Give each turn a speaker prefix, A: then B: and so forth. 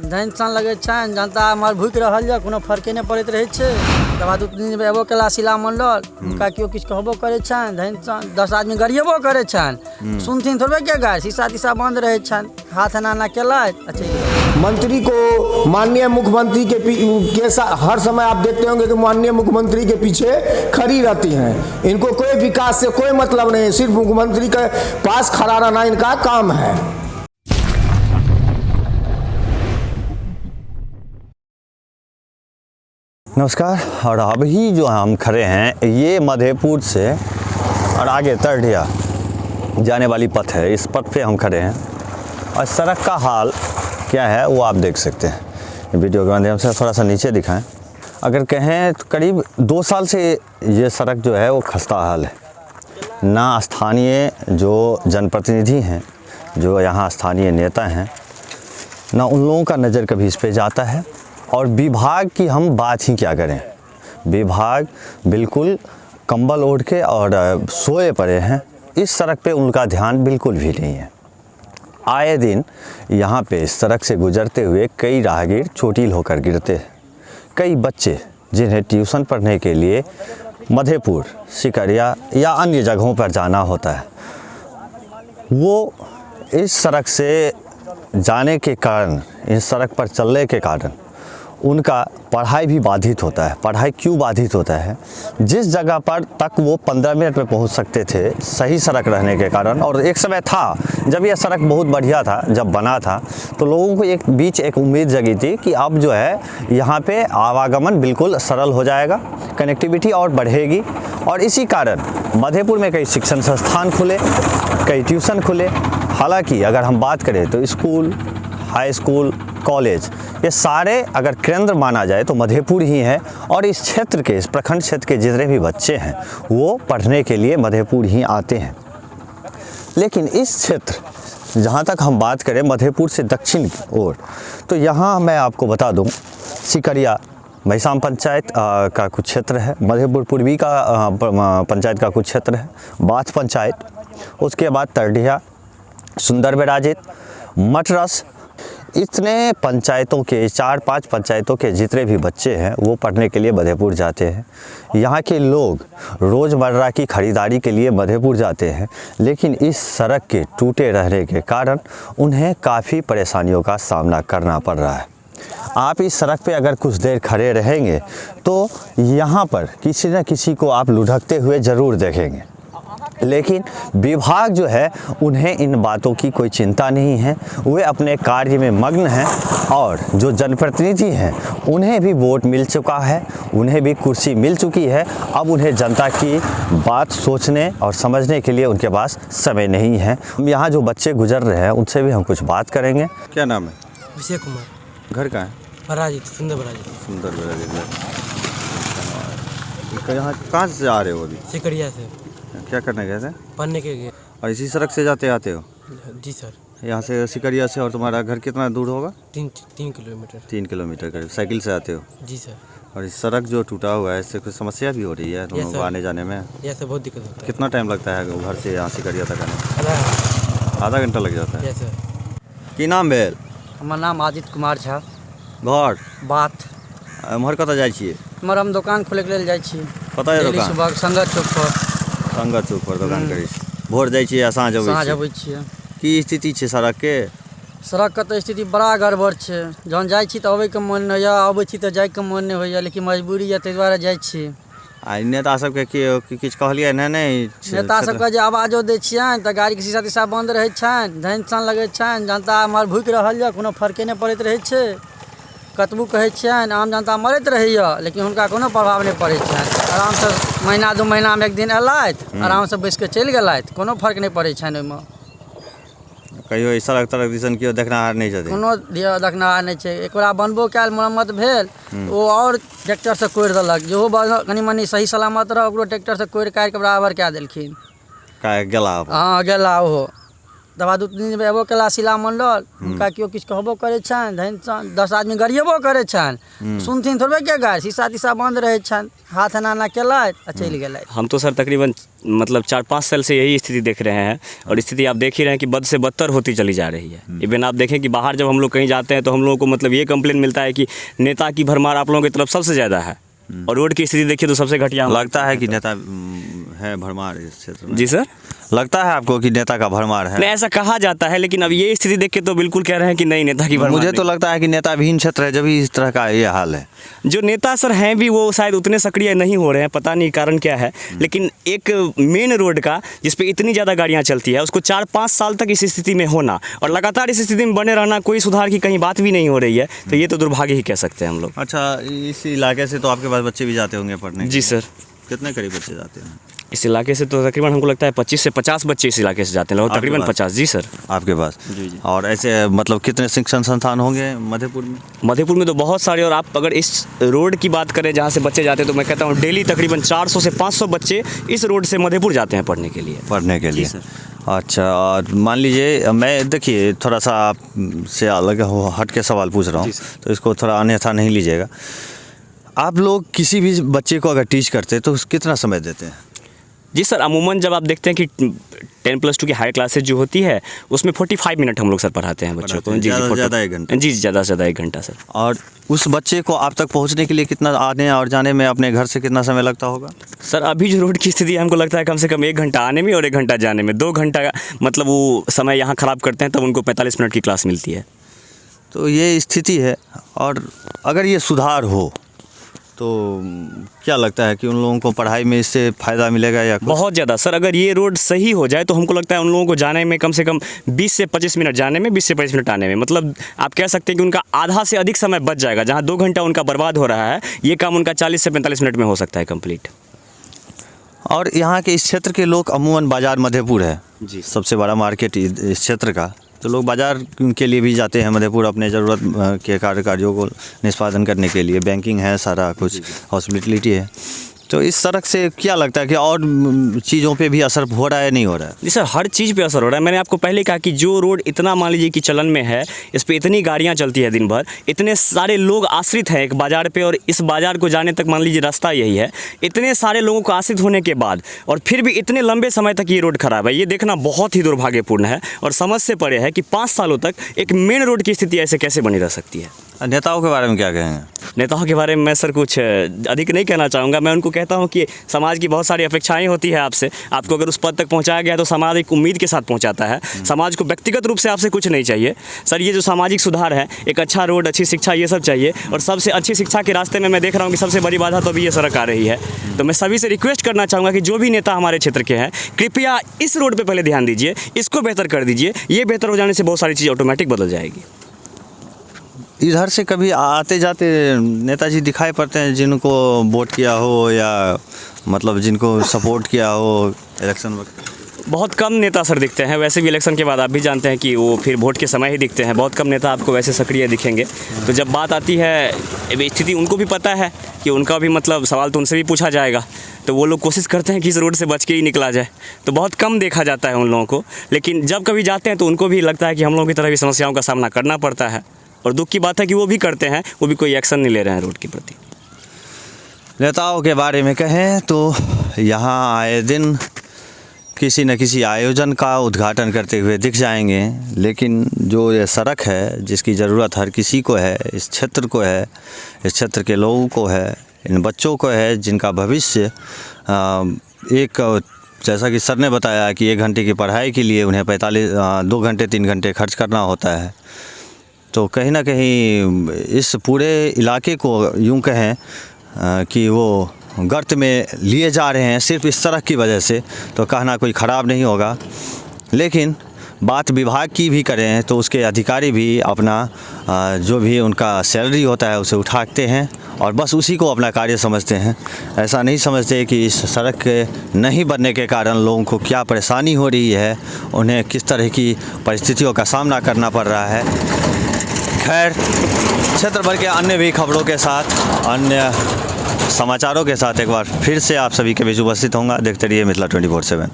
A: धन सन लगे छन, जनता हमार भूख रहल जा, कोनो फर्के नहीं पड़त रहे छे। तब बाद 2 दिन एबो केला शिला मंडल, उनका क्यों किछ कहबो करे छन, धन सन 10 आदमी गरिएबो करे छन, सुनथिन थोड़बे के गाय, शीशा तीसा बंद रहे छन, हाथ ना केला। अच्छा,
B: मंत्री को माननीय मुख्यमंत्री के हर समय आप देखते होंगे कि माननीय मुख्यमंत्री के पीछे खड़ी रहती हैं। इनको कोई विकास से कोई मतलब नहीं, सिर्फ मुख्यमंत्री के पास खड़ा रहना इनका काम है।
C: नमस्कार। और अभी जो हम खड़े हैं ये मधेपुर से और आगे तरडिया जाने वाली पथ है, इस पथ पे हम खड़े हैं और सड़क का हाल क्या है वो आप देख सकते हैं। वीडियो के माध्यम से थोड़ा सा नीचे दिखाएं। अगर कहें तो करीब 2 साल से ये सड़क जो है वो खस्ता हाल है। ना स्थानीय जो जनप्रतिनिधि हैं, जो यहाँ स्थानीय नेता हैं, ना उन लोगों का नज़र कभी इस पे जाता है। और विभाग की हम बात ही क्या करें, विभाग बिल्कुल कंबल ओढ़ के और सोए पड़े हैं। इस सड़क पे उनका ध्यान बिल्कुल भी नहीं है। आए दिन यहाँ पे इस सड़क से गुजरते हुए कई राहगीर चोटिल होकर गिरते हैं। कई बच्चे जिन्हें ट्यूशन पढ़ने के लिए मधेपुर, सिकरिया या अन्य जगहों पर जाना होता है, वो इस सड़क से जाने के कारण, इस सड़क पर चलने के कारण उनका पढ़ाई भी बाधित होता है। पढ़ाई क्यों बाधित होता है? जिस जगह पर तक वो 15 मिनट में पहुंच सकते थे सही सड़क रहने के कारण, और एक समय था जब यह सड़क बहुत बढ़िया था, जब बना था तो लोगों को एक उम्मीद जगी थी कि अब जो है यहाँ पे आवागमन बिल्कुल सरल हो जाएगा, कनेक्टिविटी और बढ़ेगी। और इसी कारण मधेपुर में कई शिक्षण संस्थान खुले, कई ट्यूशन खुले। हालाँकि अगर हम बात करें तो स्कूल, हाई स्कूल, कॉलेज, ये सारे अगर केंद्र माना जाए तो मधेपुर ही है। और इस क्षेत्र के, इस प्रखंड क्षेत्र के जितने भी बच्चे हैं वो पढ़ने के लिए मधेपुर ही आते हैं। लेकिन इस क्षेत्र, जहाँ तक हम बात करें मधेपुर से दक्षिण की ओर, तो यहाँ मैं आपको बता दूँ सिकरिया भैसाम पंचायत का कुछ क्षेत्र है, मधेपुर पूर्वी का पंचायत का कुछ क्षेत्र है, बाथ पंचायत, उसके बाद तरडिया, सुंदर बेराजित, मटरस, इतने पंचायतों के 4-5 पंचायतों के जितने भी बच्चे हैं वो पढ़ने के लिए मधेपुर जाते हैं। यहाँ के लोग रोज़मर्रा की ख़रीदारी के लिए मधेपुर जाते हैं। लेकिन इस सड़क के टूटे रहने के कारण उन्हें काफ़ी परेशानियों का सामना करना पड़ रहा है। आप इस सड़क पे अगर कुछ देर खड़े रहेंगे तो यहाँ पर किसी न किसी को आप लुढ़कते हुए ज़रूर देखेंगे। लेकिन विभाग जो है उन्हें इन बातों की कोई चिंता नहीं है, वे अपने कार्य में मग्न हैं। और जो जनप्रतिनिधि हैं उन्हें भी वोट मिल चुका है, उन्हें भी कुर्सी मिल चुकी है। अब उन्हें जनता की बात सोचने और समझने के लिए उनके पास समय नहीं है। हम यहाँ जो बच्चे गुजर रहे हैं उनसे भी हम कुछ बात करेंगे। क्या नाम है?
A: विजय कुमार।
C: घर कहाँ है?
A: बराजित, सुंदर बराजित।
C: सुंदर बेराजित। यहाँ कहाँ से आ रहे हो अभी?
A: सिकरिया से।
C: क्या करने गए थे?
A: पढ़ने के लिए।
C: और इसी सड़क से जाते आते हो?
A: जी सर।
C: यहाँ से सिकरिया से और तुम्हारा घर कितना दूर होगा?
A: 3 किलोमीटर।
C: 3 किलोमीटर करीब। साइकिल से आते हो?
A: जी सर।
C: और इस सड़क जो टूटा हुआ है इससे कुछ समस्या भी हो रही है तुम लोगों को आने जाने में?
A: यस, बहुत दिक्कत होता है।
C: कितना टाइम लगता है घर से यहाँ सिकरिया तक आने? आधा घंटा लग जाता है।
A: Yes sir.
C: की नाम भेल?
A: हमार नाम आदित्य कुमार झा।
C: घर
A: बात।
C: एम्हर कतऽ जाइ छियै?
A: हमर हम दुकान खोले के लेल जाइ छी।
C: कतऽ है दुकान?
A: सुबह संगत चौक पर।
C: संगत चौक पर दुकान करै छी। भोर जाइ छियै आ साँझ अबै
A: छियै।
C: की स्थिति छै सड़क के?
A: सड़क के तऽ स्थिति बड़ा गड़बड़ छै। जहन जाइ छी तऽ अबैके मन नहि होइए, अबै छी तऽ जाइके मन नहि होइए, लेकिन मजबूरी यऽ ताहि दुआरे जाइ छी।
C: आ नेता सबके किछु कहलियै नहि?
A: नेता सबके जे आवाजो दै छियनि तऽ गाड़ीके शीशा तीसा बंद रहै छनि, धन सन लगै छनि, जनता हमर भूखि रहल यऽ, कोनो फर्के नहि पड़ैत रहै छै। कतबो कहै छियनि आम जनता मरैत रहैए, लेकिन हुनका कोनो प्रभाव नहि पड़ै छनि। आरामसँ महीना 2 महीनामे 1 दिन अयलथि, आरामसँ बैस कऽ चलि गेलथि, कोनो फर्क नहि पड़ै छनि ओहिमे।
C: कहियो ई सड़क तरक दिसन केओ देखनाहार नहीं छथिन?
A: कोनो देखनाहार नहीं छै। एक बार बनबो कैल, मरम्मत भेल, वो और ट्रैक्टर से कोड़ि देलक। जेहो कनी मनी सही सलामत रह, ओकरो ट्रैक्टर से कोड़ि काटि के बराबर कए देलखिन।
C: गेला?
A: हाँ गेला ओहो। दवा 2-3 दिन एबो केला शिला मंडल हुनका केओ किछु कहबो करे छनि धन 10 आदमी गरिएबो करे छनि सुनथिन थोड़बे के गाय शीशा तीसा बंद रहे छनि हाथ एना केलथि आ चलि गेलथि।
D: हम तो सर तकरीबन मतलब 4-5 साल से यही स्थिति देख रहे हैं और स्थिति आप देख ही रहे हैं कि बद से बदतर होती चली जा रही है। इवन आप देखें कि बाहर जब हम लोग कहीं जाते हैं तो हम लोगों को मतलब ये कंप्लेन मिलता है कि नेता की भरमार आप लोगों की तरफ सबसे ज़्यादा है और रोड की स्थिति देखिए तो सबसे घटिया।
C: लगता है कि नेता है भरमार इस क्षेत्र में?
D: जी सर,
C: लगता है आपको कि नेता का भरमार है?
D: नहीं, ऐसा कहा जाता है लेकिन अब ये स्थिति देख के तो बिल्कुल कह रहे हैं कि नहीं नेता की भरमार
C: मुझे तो
D: नहीं।
C: लगता है कि नेता विहीन क्षेत्र है जब इस तरह का ये हाल है।
D: जो नेता सर हैं भी वो शायद उतने सक्रिय नहीं हो रहे हैं, पता नहीं कारण क्या है। लेकिन एक मेन रोड का जिस पे इतनी ज़्यादा गाड़ियाँ चलती है उसको 4-5 साल तक इस स्थिति में होना और लगातार इस स्थिति में बने रहना, कोई सुधार की कहीं बात भी नहीं हो रही है, तो ये तो दुर्भाग्य ही कह सकते हैं हम लोग।
C: अच्छा, इस इलाके से तो आपके पास बच्चे भी जाते होंगे पढ़ने?
D: जी सर,
C: कितने करीब बच्चे जाते हैं
D: इस इलाके से? तो तकरीबन हमको लगता है 25 से 50 बच्चे इस इलाके से जाते हैं, लगभग तकरीबन 50। जी सर,
C: आपके पास?
D: जी जी।
C: और ऐसे मतलब कितने शिक्षण संस्थान होंगे मधेपुर में?
D: मधेपुर में तो बहुत सारे, और आप अगर इस रोड की बात करें जहाँ से बच्चे जाते हैं तो मैं कहता हूँ डेली तकरीबन 400 से 500 बच्चे इस रोड से मधेपुर जाते हैं पढ़ने के लिए।
C: पढ़ने के लिए?
D: सर।
C: अच्छा, और मान लीजिए मैं देखिए थोड़ा सा आपसे अलग हट के सवाल पूछ रहा हूँ तो इसको थोड़ा अन्यथा नहीं लीजिएगा। आप लोग किसी भी बच्चे को अगर टीच करते हैं तो कितना समय देते हैं?
D: जी सर, अमूमन जब आप देखते हैं कि 10+2 की हाई क्लासेज जो होती है उसमें 45 मिनट हम लोग सर पढ़ाते हैं बच्चों को। जी
C: ज़्यादा से ज़्यादा 1 घंटा?
D: जी, ज़्यादा से ज़्यादा 1 घंटा सर।
C: और उस बच्चे को आप तक पहुंचने के लिए कितना आने और जाने में अपने घर से कितना समय लगता होगा?
D: सर अभी जो रोड की स्थिति है हमको लगता है कम से कम 1 घंटा आने में और 1 घंटा जाने में, 2 घंटा मतलब वो समय यहाँ ख़राब करते हैं तब उनको 45 मिनट की क्लास मिलती है।
C: तो ये स्थिति है, और अगर ये सुधार हो तो क्या लगता है कि उन लोगों को पढ़ाई में इससे फ़ायदा मिलेगा या कुछ?
D: बहुत ज़्यादा सर, अगर ये रोड सही हो जाए तो हमको लगता है उन लोगों को जाने में कम से कम 20 से 25 मिनट जाने में, 20 से 25 मिनट आने में, मतलब आप कह सकते हैं कि उनका आधा से अधिक समय बच जाएगा। जहाँ 2 घंटा उनका बर्बाद हो रहा है ये काम उनका 40 से 45 मिनट में हो सकता है कंप्लीट।
C: और यहाँ के इस क्षेत्र के लोग अमूमन बाज़ार मधेपुर है
D: जी,
C: सबसे बड़ा मार्केट इस क्षेत्र का, तो लोग बाज़ार के लिए भी जाते हैं मधेपुर अपने ज़रूरत के कार्यों को निष्पादन करने के लिए। बैंकिंग है, सारा कुछ हॉस्पिटलिटी है। तो इस सड़क से क्या लगता है कि और चीज़ों पे भी असर हो रहा है नहीं हो रहा है?
D: जी सर, हर चीज़ पे असर हो रहा है। मैंने आपको पहले कहा कि जो रोड इतना मान लीजिए कि चलन में है, इस पे इतनी गाड़ियाँ चलती है दिन भर, इतने सारे लोग आश्रित हैं एक बाज़ार पे, और इस बाज़ार को जाने तक मान लीजिए रास्ता यही है, इतने सारे लोगों को आश्रित होने के बाद और फिर भी इतने लंबे समय तक ये रोड खराब है, ये देखना बहुत ही दुर्भाग्यपूर्ण है और समझ से परे है कि 5 सालों तक एक मेन रोड की स्थिति ऐसे कैसे बनी रह सकती है।
C: नेताओं के बारे में क्या कहेंगे?
D: नेताओं के बारे में मैं सर कुछ अधिक नहीं कहना चाहूँगा। मैं उनको कहता हूँ कि समाज की बहुत सारी अपेक्षाएं होती है आपसे, आपको अगर उस पद तक पहुँचाया गया तो समाज एक उम्मीद के साथ पहुँचाता है। समाज को व्यक्तिगत रूप से आपसे कुछ नहीं चाहिए सर। ये जो सामाजिक सुधार है, एक अच्छा रोड, अच्छी शिक्षा, ये सब चाहिए, और सबसे अच्छी शिक्षा के रास्ते में मैं देख रहा हूँ कि सबसे बड़ी बाधा तो अभी ये सड़क आ रही है। तो मैं सभी से रिक्वेस्ट करना चाहूँगा कि जो भी नेता हमारे क्षेत्र के हैं, कृपया इस रोड पर पहले ध्यान दीजिए, इसको बेहतर कर दीजिए। ये बेहतर हो जाने से बहुत सारी चीज़ ऑटोमेटिक बदल जाएगी।
C: इधर से कभी आते जाते नेताजी दिखाई पड़ते हैं जिनको वोट किया हो या मतलब जिनको सपोर्ट किया हो इलेक्शन वक्त?
D: बहुत कम नेता सर दिखते हैं। वैसे भी इलेक्शन के बाद आप भी जानते हैं कि वो फिर वोट के समय ही दिखते हैं। बहुत कम नेता आपको वैसे सक्रिय दिखेंगे। तो जब बात आती है स्थिति, उनको भी पता है कि उनका भी मतलब सवाल तो उनसे भी पूछा जाएगा, तो वो लोग कोशिश करते हैं कि इस रोड से बच के ही निकला जाए। तो बहुत कम देखा जाता है उन लोगों को, लेकिन जब कभी जाते हैं तो उनको भी लगता है कि हम लोगों की तरह भी समस्याओं का सामना करना पड़ता है। और दुख की बात है कि वो भी करते हैं, वो भी कोई एक्शन नहीं ले रहे हैं रोड के प्रति।
C: नेताओं के बारे में कहें तो यहाँ आए दिन किसी न किसी आयोजन का उद्घाटन करते हुए दिख जाएंगे, लेकिन जो ये सड़क है जिसकी ज़रूरत हर किसी को है, इस क्षेत्र को है, इस क्षेत्र के लोगों को है, इन बच्चों को है जिनका भविष्य एक, जैसा कि सर ने बताया कि 1 घंटे की पढ़ाई के लिए उन्हें 2 घंटे 3 घंटे खर्च करना होता है। तो कहीं ना कहीं इस पूरे इलाके को यूं कहें कि वो गर्त में लिए जा रहे हैं सिर्फ इस सड़क की वजह से, तो कहना कोई ख़राब नहीं होगा। लेकिन बात विभाग की भी करें तो उसके अधिकारी भी अपना जो भी उनका सैलरी होता है उसे उठाते हैं और बस उसी को अपना कार्य समझते हैं। ऐसा नहीं समझते कि इस सड़क के नहीं बनने के कारण लोगों को क्या परेशानी हो रही है, उन्हें किस तरह की परिस्थितियों का सामना करना पड़ रहा है। खैर, क्षेत्र भर के अन्य भी खबरों के साथ, अन्य समाचारों के साथ एक बार फिर से आप सभी के बीच उपस्थित होऊंगा। देखते रहिए मिथिला 24/7।